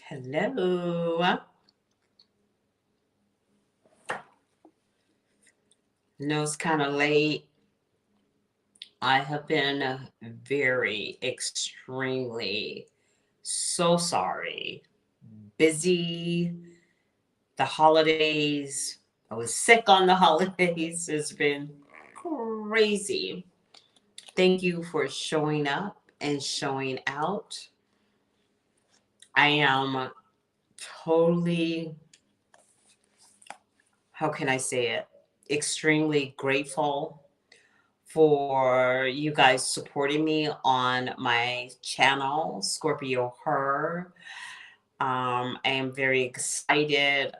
Hello. No, it's kind of late. I have been very, extremely so sorry. Busy. The holidays. I was sick on the holidays. It's been crazy. Thank you for showing up and showing out. I am totally, how can I say it? Extremely grateful for you guys supporting me on my channel, Scorpio Her. I am very excited.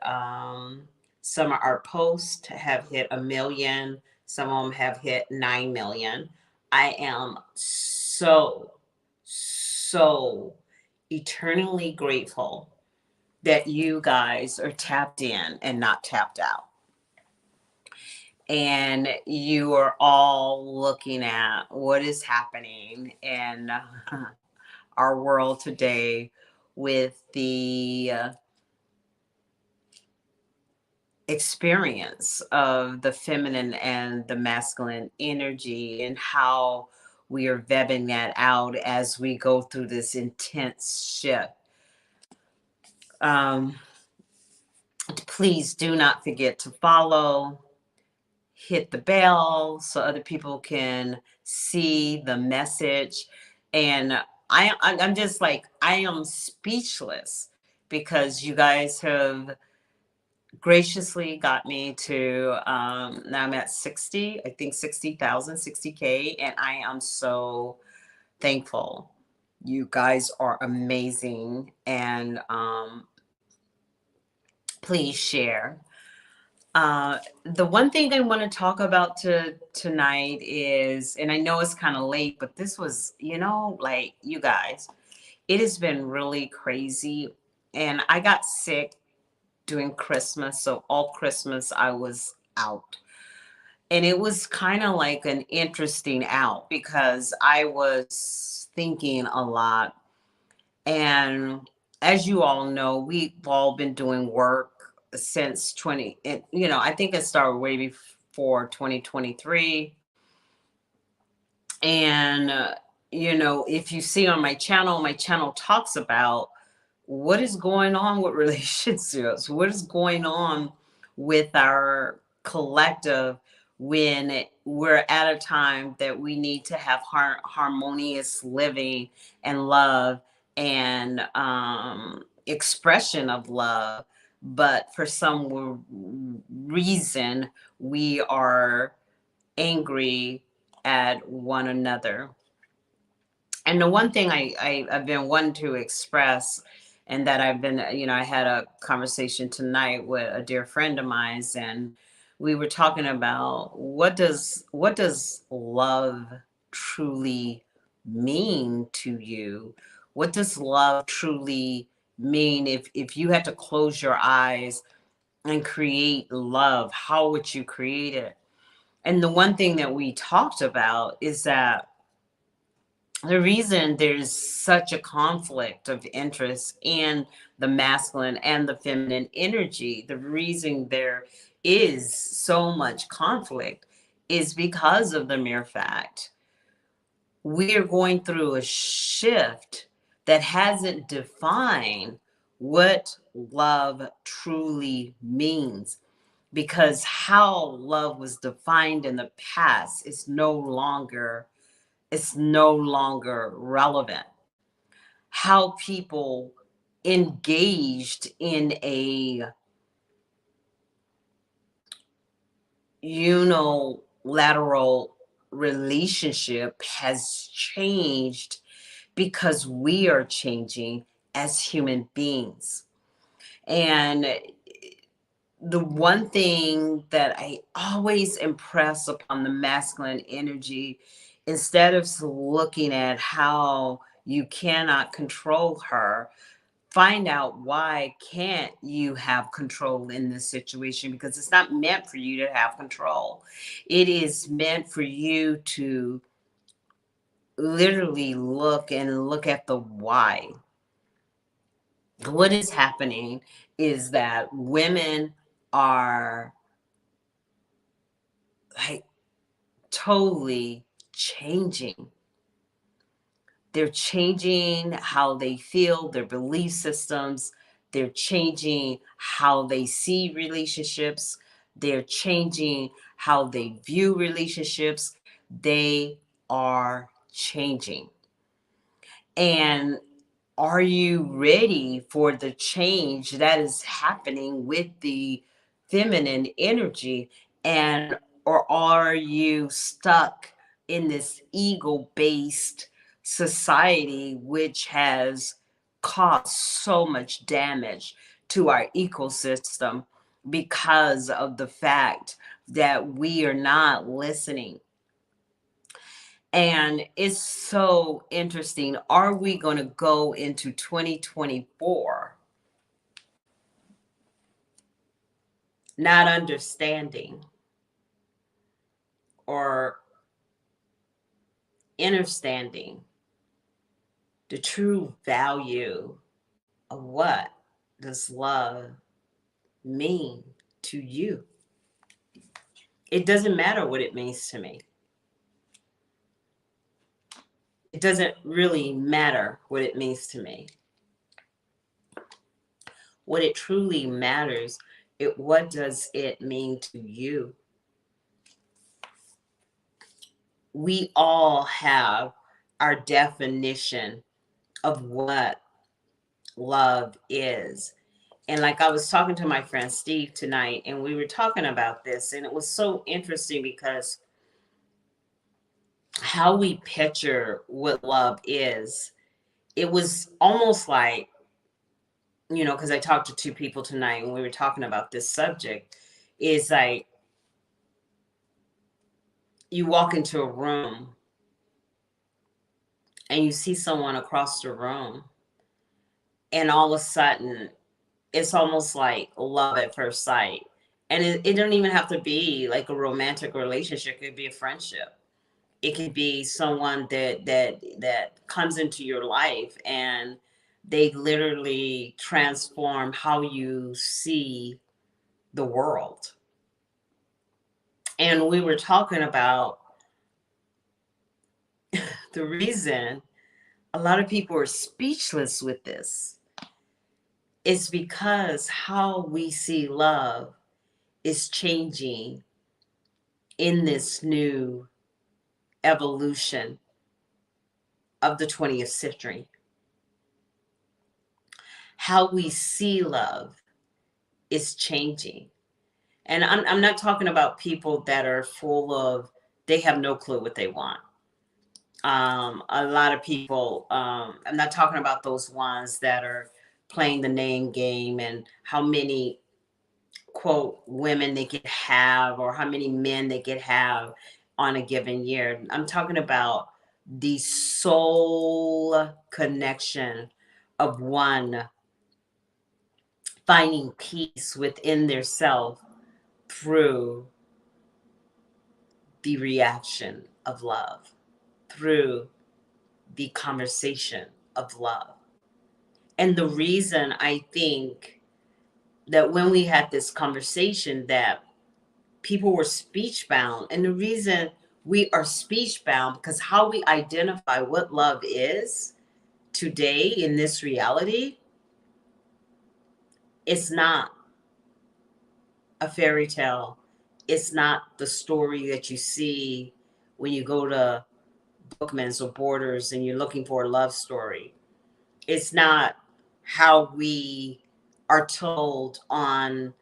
Some of our posts have hit 1 million, some of them have hit 9 million. I am so eternally grateful that you guys are tapped in and not tapped out, and you are all looking at what is happening in our world today with the experience of the feminine and the masculine energy, and how we are vebbing that out as we go through this intense shift. Um, Please do not forget to follow, hit the bell so other people can see the message. And I'm just like, I am speechless because you guys have graciously got me to now I'm at 60, I think 60,000, 60K, and I am so thankful. You guys are amazing, and please share. The one thing I want to talk about tonight is, and I know it's kind of late, but this was, like, you guys, it has been really crazy. And I got sick during Christmas. So all Christmas I was out. And it was kind of like an interesting out because I was thinking a lot. And as you all know, we've all been doing work since I think it started way before 2023. And, if you see on my channel talks about what is going on with relationships, what is going on with our collective when we're at a time that we need to have harmonious living and love and expression of love. But for some reason, we are angry at one another. And the one thing I've been wanting to express, and that I've been, I had a conversation tonight with a dear friend of mine, and we were talking about what does love truly mean to you? What does love truly mean? If you had to close your eyes and create love, how would you create it? And the one thing that we talked about is that the reason there's such a conflict of interest in the masculine and the feminine energy, the reason there is so much conflict is because of the mere fact we are going through a shift that hasn't defined what love truly means, because how love was defined in the past is no longer relevant. How people engaged in a unilateral relationship has changed because we are changing as human beings. And the one thing that I always impress upon the masculine energy, instead of looking at how you cannot control her, find out why can't you have control in this situation, because it's not meant for you to have control. It is meant for you to literally look at the why. what is happening is that women are like totally changing. They're changing how they feel, their belief systems. They're changing how they see relationships. They're changing how they view relationships. They are changing. And are you ready for the change that is happening with the feminine energy? And or are you stuck in this ego based society which has caused so much damage to our ecosystem because of the fact that we are not listening? And it's so interesting. Are we going to go into 2024 not understanding or understanding the true value of what does love mean to you? It doesn't matter what it means to me. It doesn't really matter what it means to me. What it truly matters, what does it mean to you? We all have our definition of what love is. And like I was talking to my friend Steve tonight, and we were talking about this, and it was so interesting because how we picture what love is, it was almost like, because I talked to two people tonight and we were talking about this subject, is like you walk into a room and you see someone across the room, and all of a sudden it's almost like love at first sight. And it don't even have to be like a romantic relationship. It could be a friendship. It could be someone that comes into your life and they literally transform how you see the world. And we were talking about the reason a lot of people are speechless with this is because how we see love is changing in this new evolution of the 20th century. How we see love is changing. And I'm not talking about people that are full of, they have no clue what they want. A lot of people, I'm not talking about those ones that are playing the name game and how many quote women they could have or how many men they could have on a given year. I'm talking about the soul connection of one finding peace within their self through the reaction of love, through the conversation of love. And the reason I think that when we had this conversation that people were speech bound, and the reason we are speech bound because how we identify what love is today in this reality, it's not a fairy tale. It's not the story that you see when you go to Bookman's or Borders and you're looking for a love story. It's not how we are told on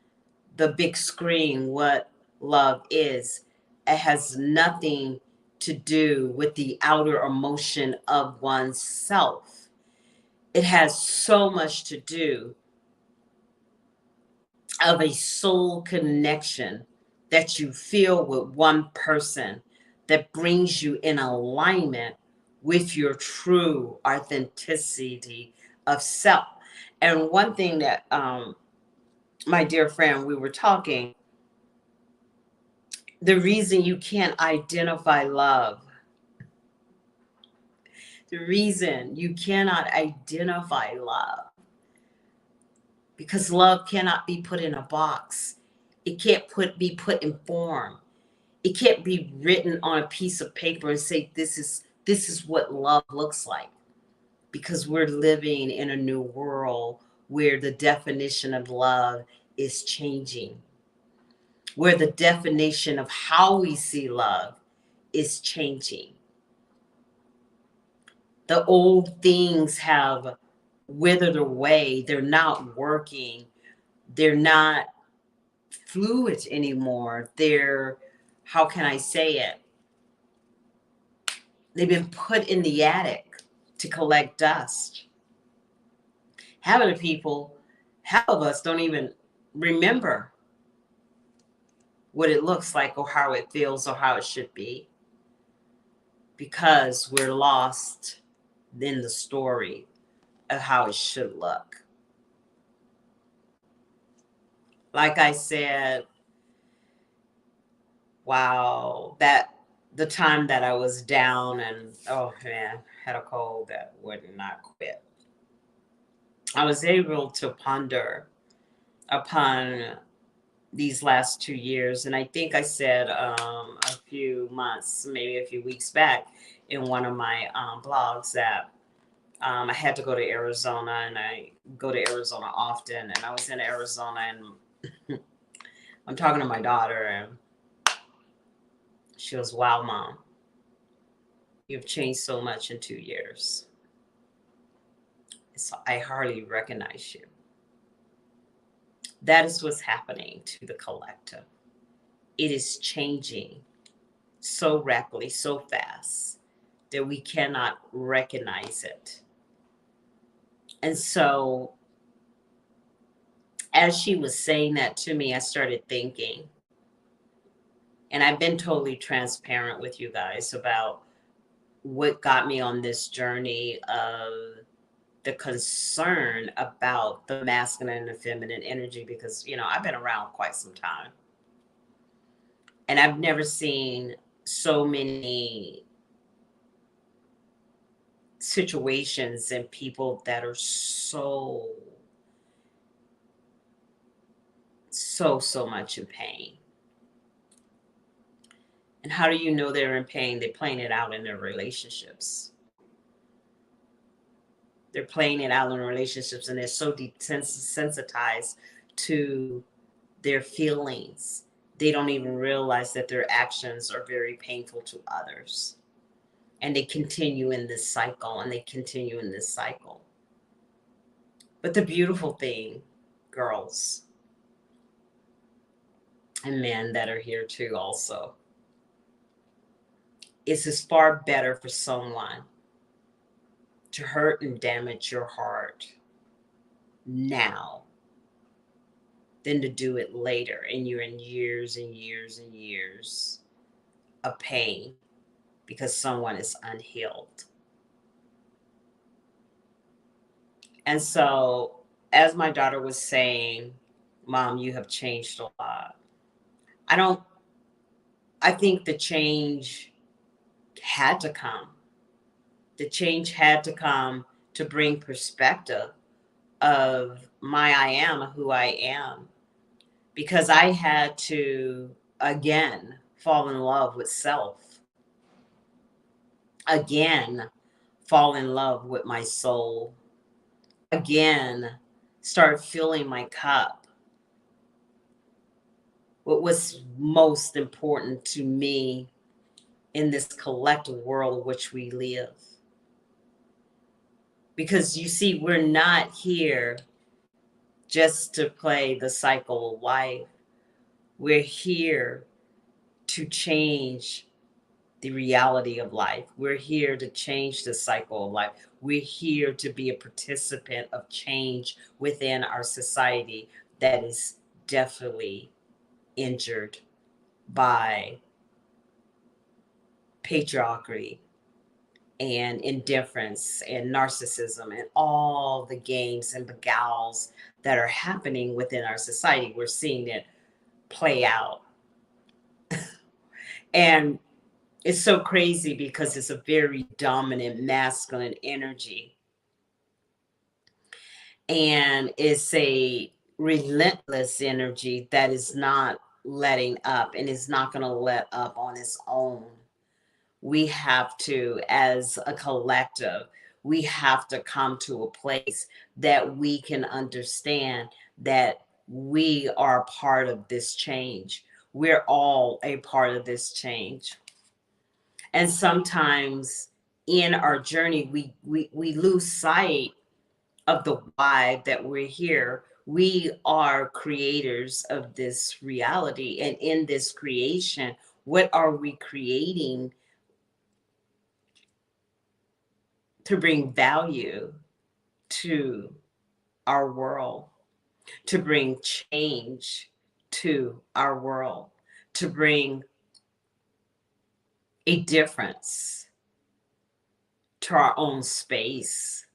the big screen what love is. It has nothing to do with the outer emotion of oneself. It has so much to do of a soul connection that you feel with one person that brings you in alignment with your true authenticity of self. And one thing that my dear friend, we were talking, the reason you can't identify love, the reason you cannot identify love because love cannot be put in a box. It can't be put in form. It can't be written on a piece of paper and say this is what love looks like, because we're living in a new world where the definition of love is changing, where the definition of how we see love is changing. The old things have withered away. They're not working. They're not fluid anymore. They're, how can I say it? They've been put in the attic to collect dust. Half of the people, half of us don't even remember what it looks like or how it feels or how it should be, because we're lost in the story of how it should look. Like I said, wow, that the time that I was down and, oh man, had a cold that would not quit, I was able to ponder upon these last 2 years. And I think I said a few months, maybe a few weeks back in one of my blogs that I had to go to Arizona, and I go to Arizona often. And I was in Arizona, and I'm talking to my daughter, and she goes, "Wow, Mom, you've changed so much in 2 years. I hardly recognize you." That is what's happening to the collective. It is changing so rapidly, so fast, that we cannot recognize it. And so, as she was saying that to me, I started thinking, and I've been totally transparent with you guys about what got me on this journey of the concern about the masculine and the feminine energy, because, I've been around quite some time. And I've never seen so many situations and people that are so much in pain. And how do you know they're in pain? They're playing it out in their relationships. They're playing it out in relationships, and they're so desensitized to their feelings. They don't even realize that their actions are very painful to others. And they continue in this cycle, and they continue in this cycle. But the beautiful thing, girls and men that are here too also, is it's far better for someone to hurt and damage your heart now than to do it later, and you're in years and years and years of pain because someone is unhealed. And so, as my daughter was saying, Mom, you have changed a lot. I think the change had to come. The change had to come to bring perspective of I am who I am, because I had to again fall in love with self, again fall in love with my soul, again start filling my cup. What was most important to me in this collective world in which we live. Because you see, we're not here just to play the cycle of life. We're here to change the reality of life. We're here to change the cycle of life. We're here to be a participant of change within our society that is definitely injured by patriarchy and indifference and narcissism and all the games and beguiles that are happening within our society. We're seeing it play out. And it's so crazy because it's a very dominant masculine energy. And it's a relentless energy that is not letting up and is not going to let up on its own. We have to, as a collective, we have to come to a place that we can understand that we are part of this change. We're all a part of this change. And sometimes in our journey, we lose sight of the why that we're here. We are creators of this reality. And in this creation, what are we creating to bring value to our world, to bring change to our world, to bring a difference to our own space,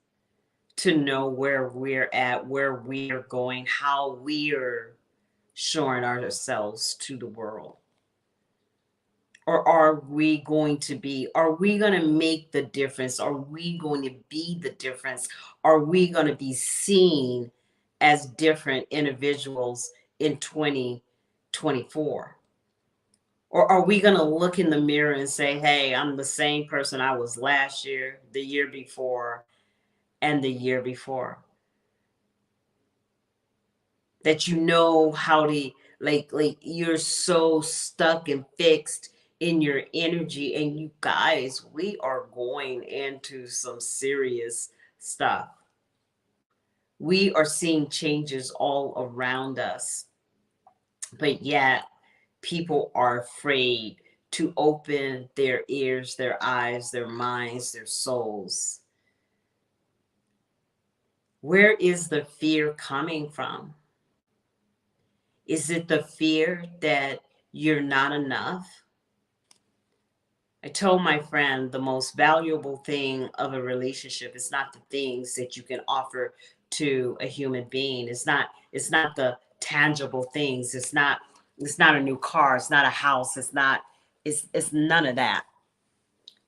to know where we're at, where we're going, how we're showing ourselves to the world? Or are we going to make the difference? Are we going to be the difference? Are we going to be seen as different individuals in 2024? Or are we going to look in the mirror and say, hey, I'm the same person I was last year, the year before, and the year before? That you know how to, like you're so stuck and fixed in your energy. And you guys, we are going into some serious stuff. We are seeing changes all around us, but yet people are afraid to open their ears, their eyes, their minds, their souls. Where is the fear coming from? Is it the fear that you're not enough? I told my friend the most valuable thing of a relationship is not the things that you can offer to a human being. It's not the tangible things. It's not a new car, it's not a house, it's none of that.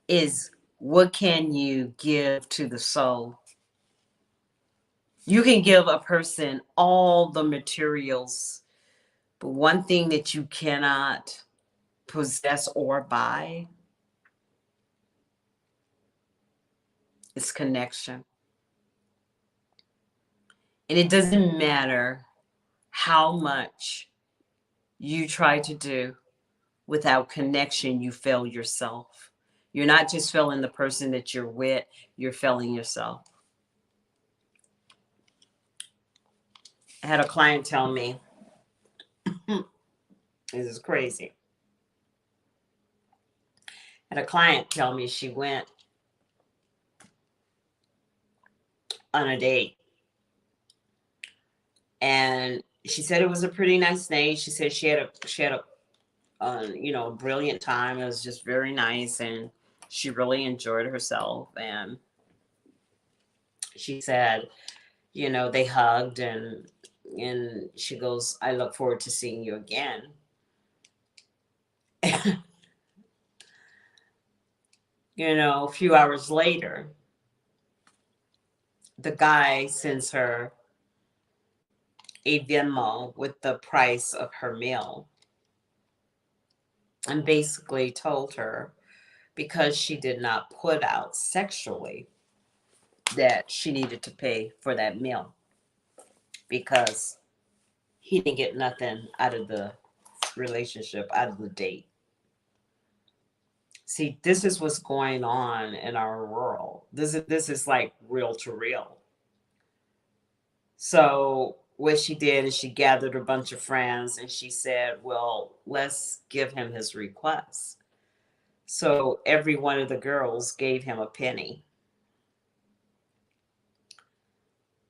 Is what can you give to the soul? You can give a person all the materials, but one thing that you cannot possess or buy is connection. And it doesn't matter how much you try to do, without connection, you fail yourself. You're not just failing the person that you're with, you're failing yourself. I had a client tell me, this is crazy. I had a client tell me she went on a date, and she said it was a pretty nice date. She said she had a brilliant time. It was just very nice, and she really enjoyed herself. And she said, they hugged, and she goes, I look forward to seeing you again. A few hours later, the guy sends her a Venmo with the price of her meal, and basically told her, because she did not put out sexually, that she needed to pay for that meal because he didn't get nothing out of the relationship, out of the date. See, this is what's going on in our world. This is like real to real. So what she did is she gathered a bunch of friends and she said, well, let's give him his request. So every one of the girls gave him a penny.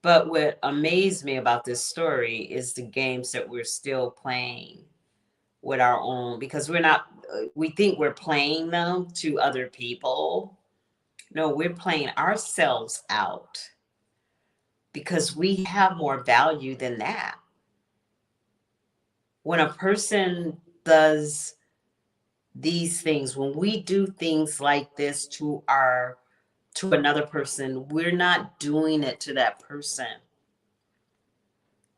But what amazed me about this story is the games that we're still playing with our own, because we think we're playing them to other people. No, we're playing ourselves out because we have more value than that. When a person does these things, when we do things like this to another person, we're not doing it to that person.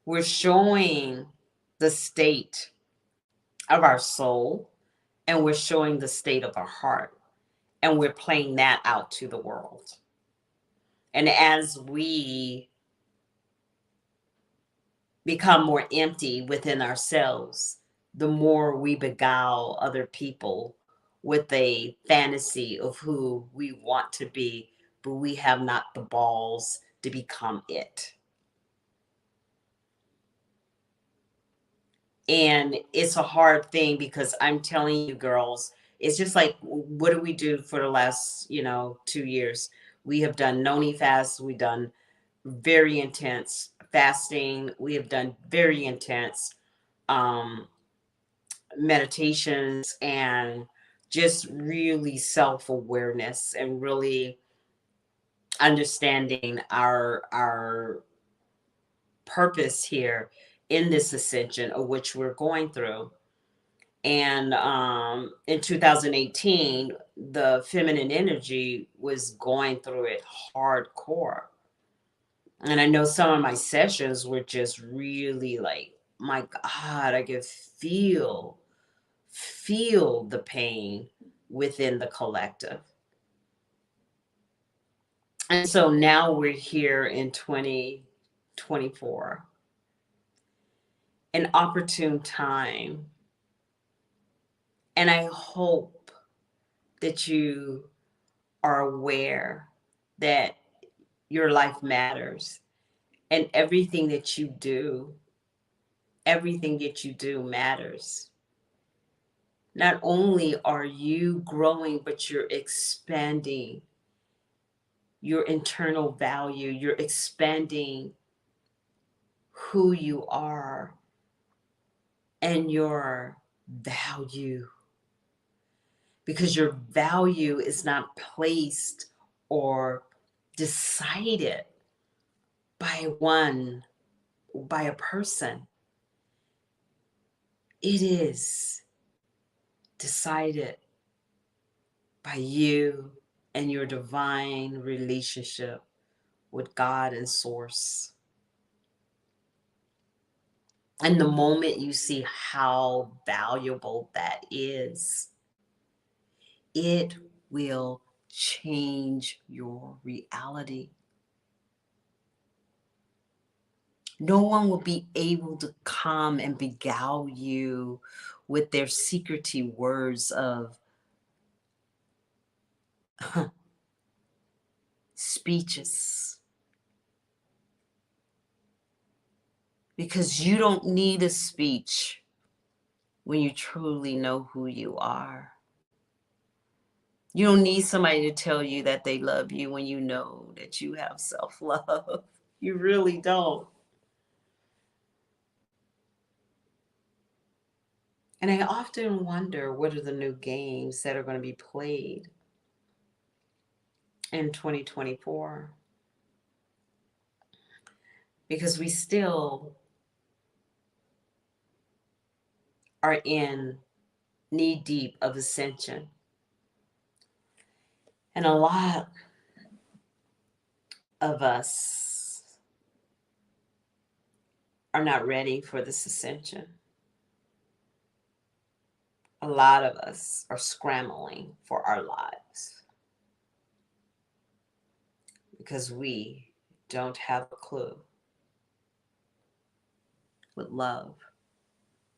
We're showing the state of our soul, and we're showing the state of our heart, and we're playing that out to the world. And as we become more empty within ourselves, the more we beguile other people with a fantasy of who we want to be, but we have not the balls to become it. And it's a hard thing because I'm telling you, girls, it's just like, what do we do for the last, 2 years? We have done Noni fast. We've done very intense fasting. We have done very intense um, meditations and just really self-awareness and really understanding our purpose here in this ascension of which we're going through. And in 2018, the feminine energy was going through it hardcore. And I know some of my sessions were just really like, my God, I could feel the pain within the collective. And so now we're here in 2024, an opportune time. And I hope that you are aware that your life matters and everything that you do matters. Not only are you growing, but you're expanding your internal value, you're expanding who you are and your value, because your value is not placed or decided by a person. It is decided by you and your divine relationship with God and Source. And the moment you see how valuable that is, it will change your reality. No one will be able to come and beguile you with their secrety words of speeches, because you don't need a speech when you truly know who you are. You don't need somebody to tell you that they love you when you know that you have self-love. You really don't. And I often wonder, what are the new games that are going to be played in 2024? Because we still are in knee deep of ascension. And a lot of us are not ready for this ascension. A lot of us are scrambling for our lives because we don't have a clue what love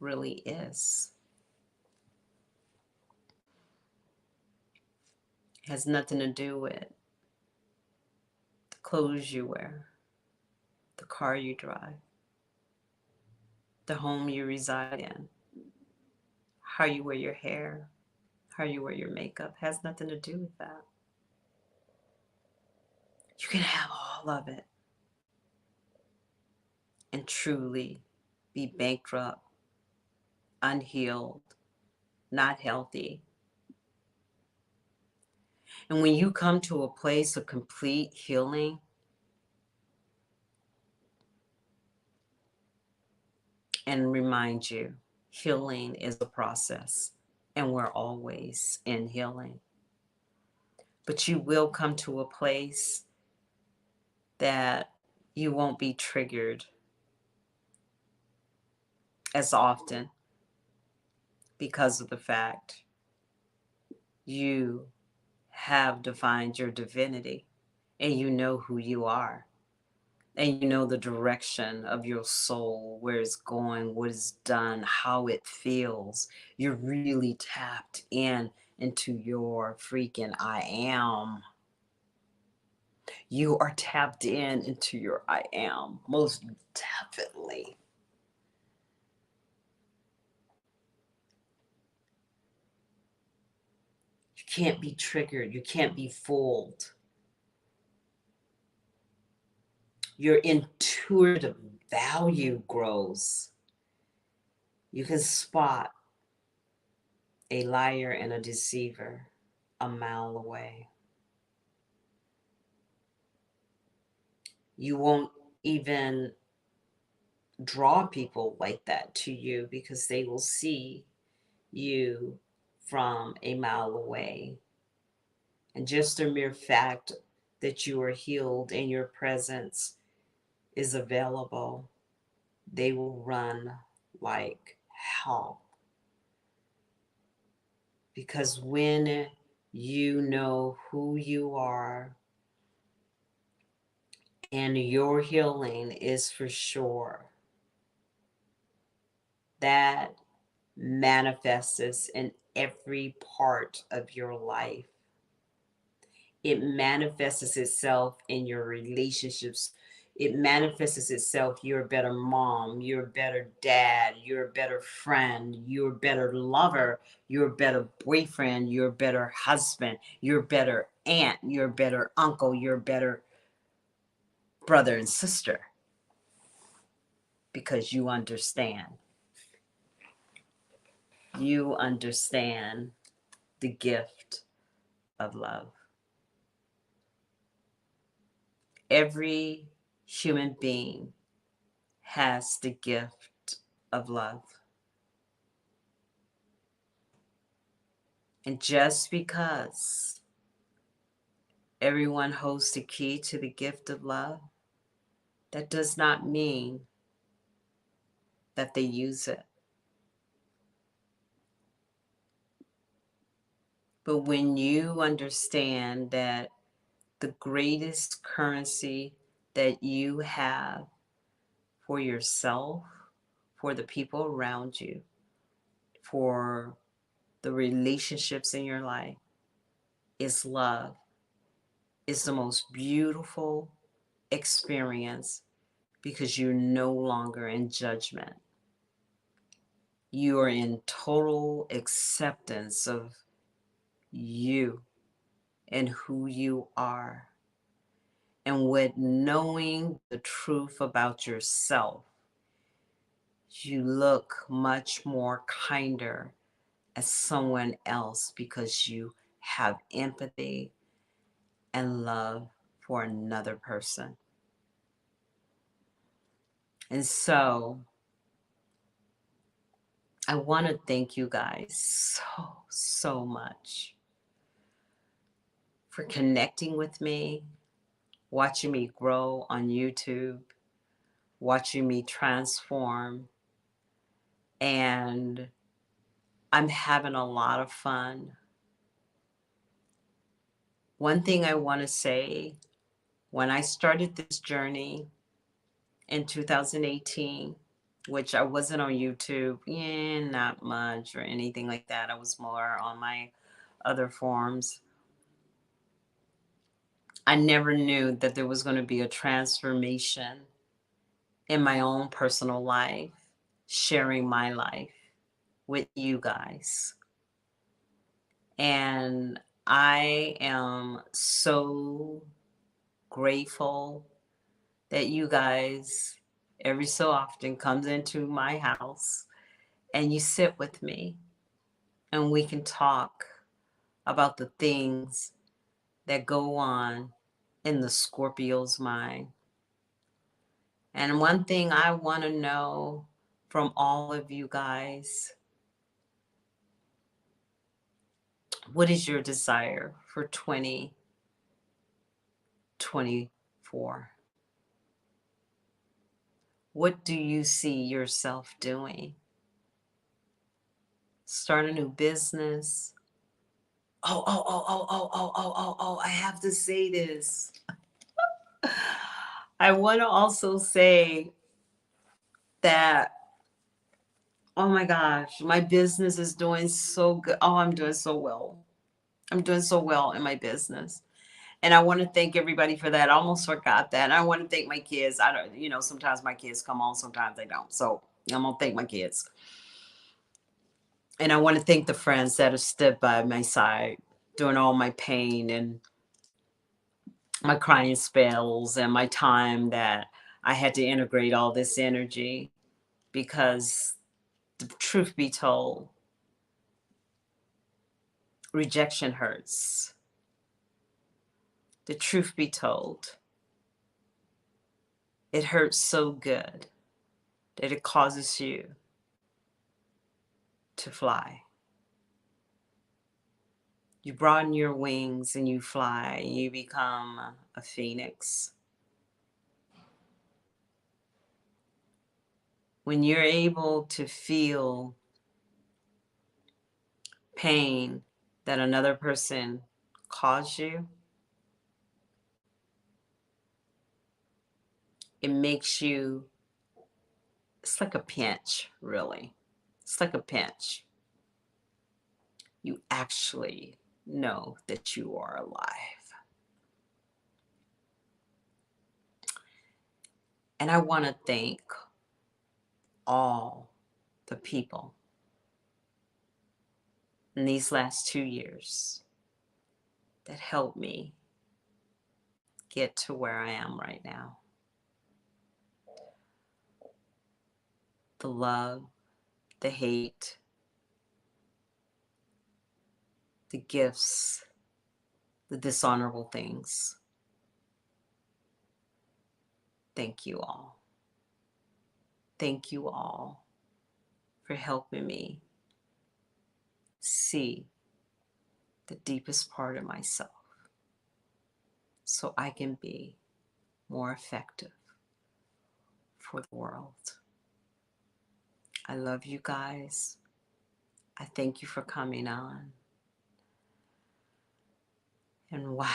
really is. It has nothing to do with the clothes you wear, the car you drive, the home you reside in, how you wear your hair, how you wear your makeup. It has nothing to do with that. You can have all of it and truly be bankrupt, unhealed, not healthy. And when you come to a place of complete healing, and remind you, healing is a process, and we're always in healing. But you will come to a place that you won't be triggered as often because of the fact you have defined your divinity and you know who you are and you know the direction of your soul, where it's going, what is done, how it feels. You're really tapped in into your freaking I am. You are tapped in into your I am, most definitely. You can't be triggered. You can't be fooled. Your intuitive value grows. You can spot a liar and a deceiver a mile away. You won't even draw people like that to you because they will see you from a mile away. And just the mere fact that you are healed and your presence is available, they will run like hell. Because when you know who you are and your healing is for sure, that manifests in every part of your life. It manifests itself in your relationships. It manifests itself. You're a better mom. You're a better dad. You're a better friend. You're a better lover. You're a better boyfriend. You're a better husband. You're a better aunt. You're a better uncle. You're a better brother and sister because you understand. You understand the gift of love. Every human being has the gift of love. And just because everyone holds the key to the gift of love, that does not mean that they use it. But when you understand that the greatest currency that you have for yourself, for the people around you, for the relationships in your life is love, is the most beautiful experience because you're no longer in judgment. You are in total acceptance of you and who you are. And with knowing the truth about yourself, you look much more kinder as someone else because you have empathy and love for another person. And so I want to thank you guys so much for connecting with me, watching me grow on YouTube, watching me transform. And I'm having a lot of fun. One thing I want to say, when I started this journey in 2018, which I wasn't on YouTube, not much or anything like that. I was more on my other forms. I never knew that there was going to be a transformation in my own personal life, sharing my life with you guys. And I am so grateful that you guys every so often comes into my house and you sit with me and we can talk about the things that go on in the Scorpio's mind. And one thing I want to know from all of you guys, what is your desire for 2024? What do you see yourself doing? start a new business. Oh, I have to say this. I want to also say that, oh my gosh, my business is doing so good. Oh, I'm doing so well. I'm doing so well in my business. And I want to thank everybody for that. I almost forgot that. And I want to thank my kids. I don't, sometimes my kids come on, sometimes they don't. So I'm going to thank my kids. And I want to thank the friends that have stood by my side during all my pain and my crying spells and my time that I had to integrate all this energy, because the truth be told, rejection hurts. The truth be told, it hurts so good that it causes you to fly. You broaden your wings and you fly, and you become a phoenix. When you're able to feel pain that another person caused you, it makes you, it's like a pinch, really. It's like a pinch. You actually know that you are alive. And I want to thank all the people in these last 2 years that helped me get to where I am right now. The love, the hate, the gifts, the dishonorable things. Thank you all. Thank you all for helping me see the deepest part of myself so I can be more effective for the world. I love you guys. I thank you for coming on. And wow,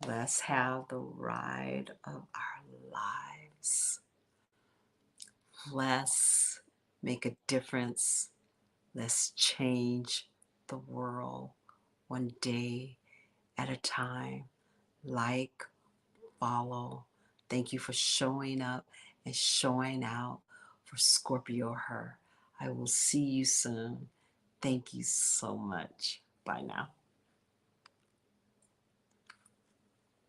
let's have the ride of our lives. Let's make a difference. Let's change the world one day at a time. Like, follow. Thank you for showing up and showing out for Scorpio Her. I will see you soon. Thank you so much. Bye now.